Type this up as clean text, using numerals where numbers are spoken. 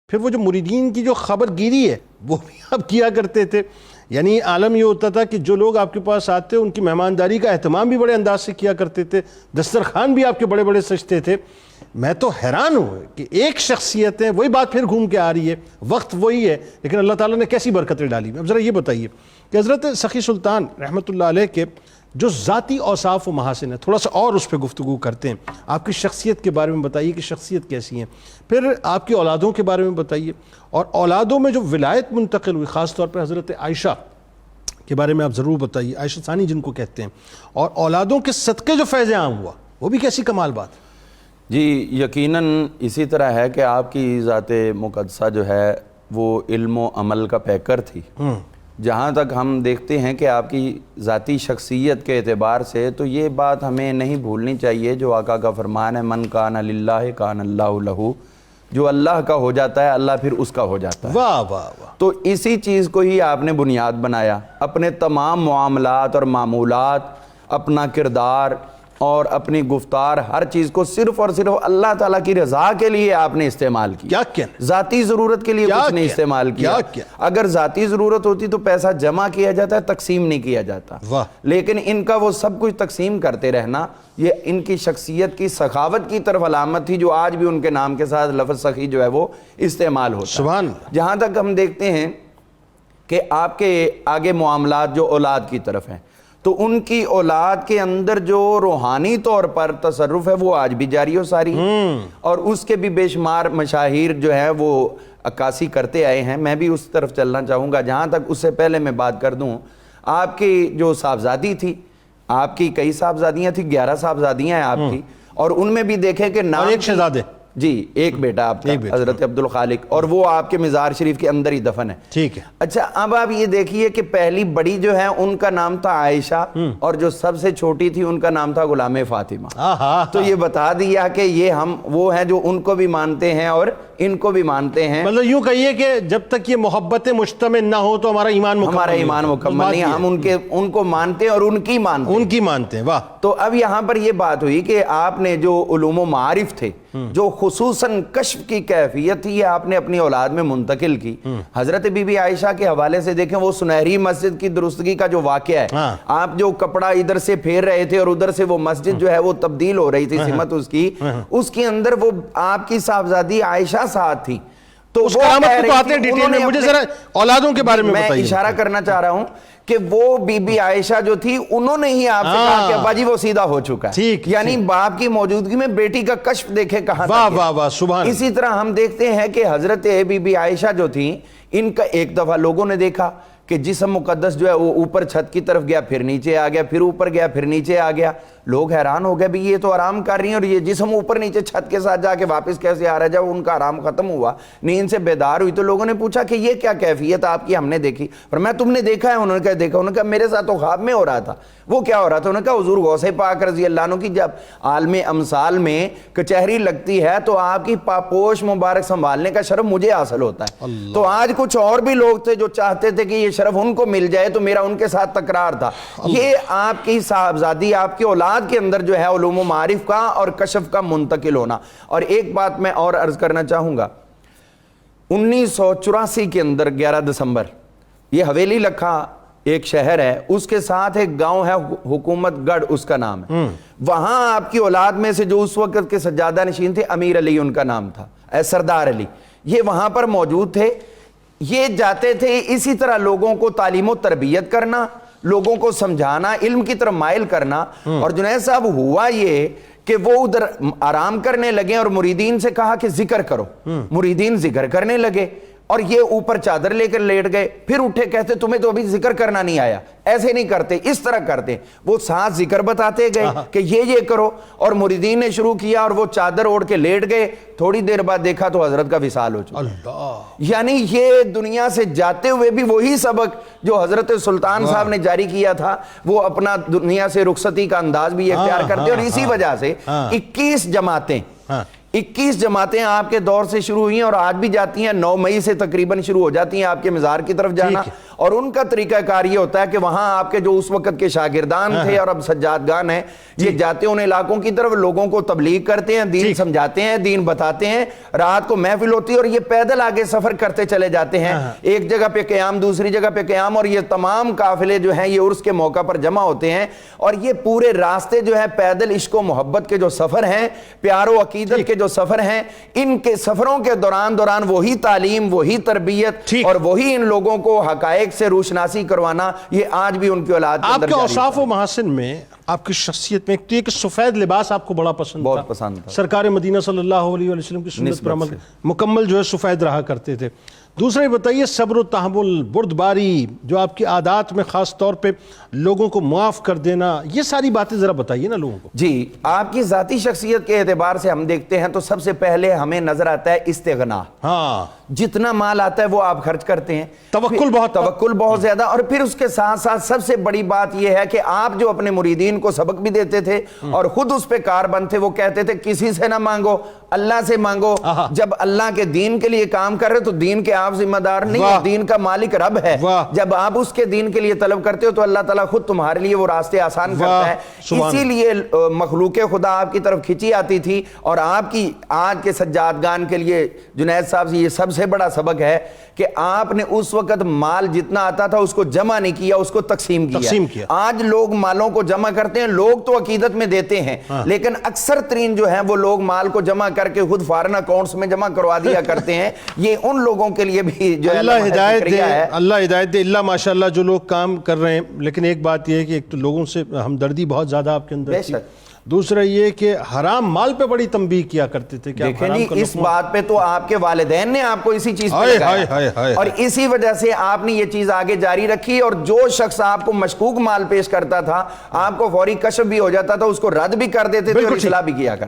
پھر وہ جو مریدین کی جو خبر گیری ہے وہ بھی آپ کیا کرتے تھے. یعنی عالم یہ ہوتا تھا کہ جو لوگ آپ کے پاس آتے ان کی مہمانداری کا اہتمام بھی بڑے انداز سے کیا کرتے تھے, دسترخوان بھی آپ کے بڑے بڑے سجتے تھے. میں تو حیران ہوں کہ ایک شخصیت ہے, وہی بات پھر گھوم کے آ رہی ہے, وقت وہی ہے, لیکن اللہ تعالیٰ نے کیسی برکتیں ڈالی. اب ذرا یہ بتائیے کہ حضرت سخی سلطان رحمۃ اللہ علیہ کے جو ذاتی اوصاف و محاسن ہے, تھوڑا سا اور اس پہ گفتگو کرتے ہیں. آپ کی شخصیت کے بارے میں بتائیے کہ شخصیت کیسی ہے, پھر آپ کی اولادوں کے بارے میں بتائیے, اور اولادوں میں جو ولایت منتقل ہوئی خاص طور پہ حضرت عائشہ کے بارے میں آپ ضرور بتائیے, عائشہ ثانی جن کو کہتے ہیں, اور اولادوں کے صدقے جو فیض عام ہوا وہ بھی کیسی کمال بات. جی یقیناً اسی طرح ہے کہ آپ کی ذات مقدسہ جو ہے وہ علم و عمل کا پیکر تھی. جہاں تک ہم دیکھتے ہیں کہ آپ کی ذاتی شخصیت کے اعتبار سے تو یہ بات ہمیں نہیں بھولنی چاہیے جو آقا کا فرمان ہے, من کان للہ کان اللہ لہو, جو اللہ کا ہو جاتا ہے اللہ پھر اس کا ہو جاتا ہے. واہ واہ واہ. تو اسی چیز کو ہی آپ نے بنیاد بنایا, اپنے تمام معاملات اور معمولات, اپنا کردار اور اپنی گفتار, ہر چیز کو صرف اور صرف اللہ تعالیٰ کی رضا کے لیے آپ نے استعمال کیا. کیا ذاتی ضرورت کے لیے کچھ نہیں استعمال کیا. اگر ذاتی ضرورت ہوتی تو پیسہ جمع کیا جاتا ہے, تقسیم نہیں کیا جاتا. لیکن ان کا وہ سب کچھ تقسیم کرتے رہنا یہ ان کی شخصیت کی سخاوت کی طرف علامت تھی, جو آج بھی ان کے نام کے ساتھ لفظ سخی جو ہے وہ استعمال ہوتا ہے. سبحان. جہاں تک ہم دیکھتے ہیں کہ آپ کے آگے معاملات جو اولاد کی طرف ہیں, تو ان کی اولاد کے اندر جو روحانی طور پر تصرف ہے وہ آج بھی جاری و ساری ہے, اور اس کے بھی بے شمار مشاہیر جو ہیں وہ عکاسی کرتے آئے ہیں. میں بھی اس طرف چلنا چاہوں گا. جہاں تک اس سے پہلے میں بات کر دوں, آپ کی جو صاحبزادی تھی, آپ کی کئی صاحبزادیاں تھیں, 11 صاحبزادیاں ہیں آپ کی, اور ان میں بھی دیکھیں کہ نام ایک شہزادے, جی ایک بیٹا آپ کا حضرت عبدالخالق, اور وہ آپ کے مزار شریف کے اندر ہی دفن ہے. ٹھیک ہے. اچھا اب آپ یہ دیکھیے کہ پہلی بڑی جو ہے ان کا نام تھا عائشہ, اور جو سب سے چھوٹی تھی ان کا نام تھا غلام فاطمہ. تو یہ بتا دیا کہ یہ ہم وہ ہیں جو ان کو بھی مانتے ہیں اور ان کو بھی مانتے ہیں. مطلب یوں کہیے کہ جب تک یہ محبت مجتمع نہ ہو تو ہمارا ایمان مکمل نہیں. ہم ان کو مانتے ہیں اور ان کی مانتے ہیں. واہ. تو اب یہاں پر یہ بات ہوئی کہ آپ نے جو علوم و معارف تھے, جو خصوصاً کشف کی کیفیت تھی, یہ آپ نے اپنی اولاد میں منتقل کی. حضرت بی بی عائشہ کے حوالے سے دیکھیں, وہ سنہری مسجد کی درستگی کا جو واقعہ ہے, آپ جو کپڑا ادھر سے پھیر رہے تھے اور ادھر سے وہ مسجد جو ہے وہ تبدیل ہو رہی تھی سمت اس کی اندر وہ آپ کی صاحبزادی عائشہ ساتھ تھی. تو اس کرامت کو آتے ہیں ڈیٹیل میں, مجھے ذرا اولادوں کے بارے میں بتائیے. میں اشارہ کرنا چاہ رہا ہوں کہ وہ بی بی عائشہ جو تھی انہوں نے ہی آپ سے کہا کہ ابا جی وہ سیدھا ہو چکا ہے. یعنی باپ کی موجودگی میں بیٹی کا کشف دیکھے کہاں تک. اسی طرح ہم دیکھتے ہیں کہ حضرت بی بی عائشہ جو تھی, ان کا ایک دفعہ لوگوں نے دیکھا کہ جسم مقدس جو ہے وہ اوپر چھت کی طرف گیا, پھر نیچے آ گیا, پھر اوپر گیا, پھر نیچے آ گیا. لوگ حیران ہو گئے, بھی یہ تو آرام کر رہی ہیں اور یہ جسم اوپر نیچے چھت کے ساتھ جا کے واپس کیسے آ رہا ہے. جب ان کا آرام ختم ہوا, نیند سے بیدار ہوئی, تو لوگوں نے پوچھا کہ یہ کیا کیفیت آپ کی, ہم نے دیکھی. اور میں تم نے دیکھا ہے؟ انہوں نے کہا دیکھا. انہوں نے کہا میرے ساتھ تو خواب میں ہو رہا تھا. وہ کیا ہو رہا تھا؟ انہوں نے کہا حضور غوث پاک رضی اللہ عنہ کی جب عالم امثال میں کچہری لگتی ہے تو آپ کی پاپوش مبارک سنبھالنے کا شرف مجھے حاصل ہوتا ہے. تو آج کچھ اور بھی لوگ تھے جو چاہتے تھے کہ یہ شرف ان کو مل جائے, تو میرا ان کے ساتھ تکرار تھا. یہ آپ کی صاحبزادی, آپ کی اولاد کے اندر جو ہے علوم و معارف کا اور کشف کا منتقل ہونا. اور ایک بات میں اور عرض کرنا چاہوں گا, 1984 کے اندر 11 دسمبر, یہ حویلی لکھا ایک شہر ہے, اس کے ساتھ ایک گاؤں ہے حکومت گڑھ اس کا نام ہے. وہاں آپ کی اولاد میں سے جو اس وقت کے سجادہ نشین تھے, امیر علی ان کا نام تھا, سردار علی, یہ وہاں پر موجود تھے. یہ جاتے تھے اسی طرح لوگوں کو تعلیم و تربیت کرنا, لوگوں کو سمجھانا, علم کی طرف مائل کرنا. اور جنید صاحب ہوا یہ کہ وہ ادھر آرام کرنے لگے اور مریدین سے کہا کہ ذکر کرو. مریدین ذکر کرنے لگے اور یہ اوپر چادر لے کر لیٹ گئے. پھر اٹھے, کہتے تمہیں تو ابھی ذکر کرنا نہیں آیا, ایسے نہیں کرتے, اس طرح کرتے. وہ ساتھ ذکر بتاتے گئے کہ یہ کرو, اور مریدین نے شروع کیا اور وہ چادر اوڑھ کے لیٹ گئے. تھوڑی دیر بعد دیکھا تو حضرت کا وصال ہو چکا. یعنی یہ دنیا سے جاتے ہوئے بھی وہی سبق جو حضرت سلطان صاحب نے جاری کیا تھا, وہ اپنا دنیا سے رخصتی کا انداز بھی اختیار کرتے. اور اسی وجہ سے 21 جماعتیں آپ کے دور سے شروع ہوئی ہیں اور آج بھی جاتی ہیں. 9 مئی سے تقریباً شروع ہو جاتی ہیں آپ کے مزار کی طرف جانا. اور ان کا طریقہ کار یہ ہوتا ہے کہ وہاں آپ کے جو اس وقت کے شاگردان تھے اور اب سجادگان ہیں، یہ جاتے ہیں ان علاقوں کی طرف، لوگوں کو تبلیغ کرتے ہیں، دین سمجھاتے ہیں، دین بتاتے ہیں، رات کو محفل ہوتی ہے اور یہ پیدل آگے سفر کرتے چلے جاتے ہیں، ایک جگہ پہ قیام، دوسری جگہ پہ قیام، اور یہ تمام قافلے جو ہیں یہ عرس کے موقع پر جمع ہوتے ہیں، اور یہ پورے راستے جو ہے پیدل عشق و محبت کے جو سفر ہیں، پیار و عقیدت کے جو سفر ہیں، ان کے سفروں کے دوران وہی تعلیم، وہی تربیت اور وہی ان لوگوں کو حقائق سے روشناسی کروانا، یہ آج بھی ان کی اولاد کے اندر آپ کے اوصاف و محاسن میں، آپ کی شخصیت میں ایک سفید لباس آپ کو بڑا بہت پسند تھا، سرکار مدینہ صلی اللہ علیہ وسلم کی سنت پر عمل مکمل جو ہے سفید رہا کرتے تھے۔ دوسرا یہ بتائیے، صبر و تحمل، بردباری، جو آپ کی عادات میں خاص طور پہ لوگوں کو معاف کر دینا، یہ ساری باتیں ذرا بتائیے نا لوگوں کو۔ جی، آپ کی ذاتی شخصیت کے اعتبار سے ہم دیکھتے ہیں تو سب سے پہلے ہمیں نظر آتا ہے استغنا۔ جتنا مال آتا ہے وہ آپ خرچ کرتے ہیں، توکل بہت زیادہ، اور پھر اس کے ساتھ ساتھ سب سے بڑی بات یہ ہے کہ آپ جو اپنے مریدین کو سبق بھی دیتے تھے اور خود اس پہ کاربند تھے، وہ کہتے تھے کسی سے نہ مانگو، اللہ سے مانگو۔ جب اللہ کے دین کے لیے کام کر رہے تو دین کے آپ ذمہ دار نہیں ہے، دین کا مالک رب ہے۔ جب آپ اس کے دین کے لیے طلب کرتے ہو تو اللہ تعالیٰ خود تمہارے لیے وہ راستے آسان کرتا ہے۔ اسی لیے مخلوق خدا آپ کی طرف کھینچی آتی تھی، اور آپ کی آج کے سجادگان کے لیے جنید صاحب سے یہ سب سے بڑا سبق ہے کہ آپ نے اس وقت مال جتنا آتا تھا اس کو جمع نہیں کیا، اس کو تقسیم کیا۔ آج لوگ مالوں کو جمع کرتے ہیں، لوگ تو عقیدت میں دیتے ہیں، لیکن اکثر ترین جو ہیں وہ لوگ مال کو جمع کر کے خود فارن اکاؤنٹس میں جمع کروا دیا کرتے ہیں۔ یہ ان لوگوں کے لیے بھی جو ہے اللہ ہدایت دے، اللہ ماشاءاللہ جو لوگ کام کر رہے ہیں۔ لیکن ایک بات یہ ہے کہ ایک تو لوگوں سے ہمدردی بہت زیادہ آپ کے اندر تھی، دوسرا یہ کہ حرام مال پہ بڑی تنبیہ کیا کرتے تھے۔ دیکھیں جی، اس بات پہ تو آپ کے والدین نے آپ کو اسی چیز پہ لگایا، اور اسی وجہ سے آپ نے یہ چیز آگے جاری رکھی، اور جو شخص آپ کو مشکوک مال پیش کرتا تھا آپ کو فوری کشف بھی ہو جاتا تھا، اس کو رد بھی کر دیتے تھے اور اصلاح بھی کیا کرتے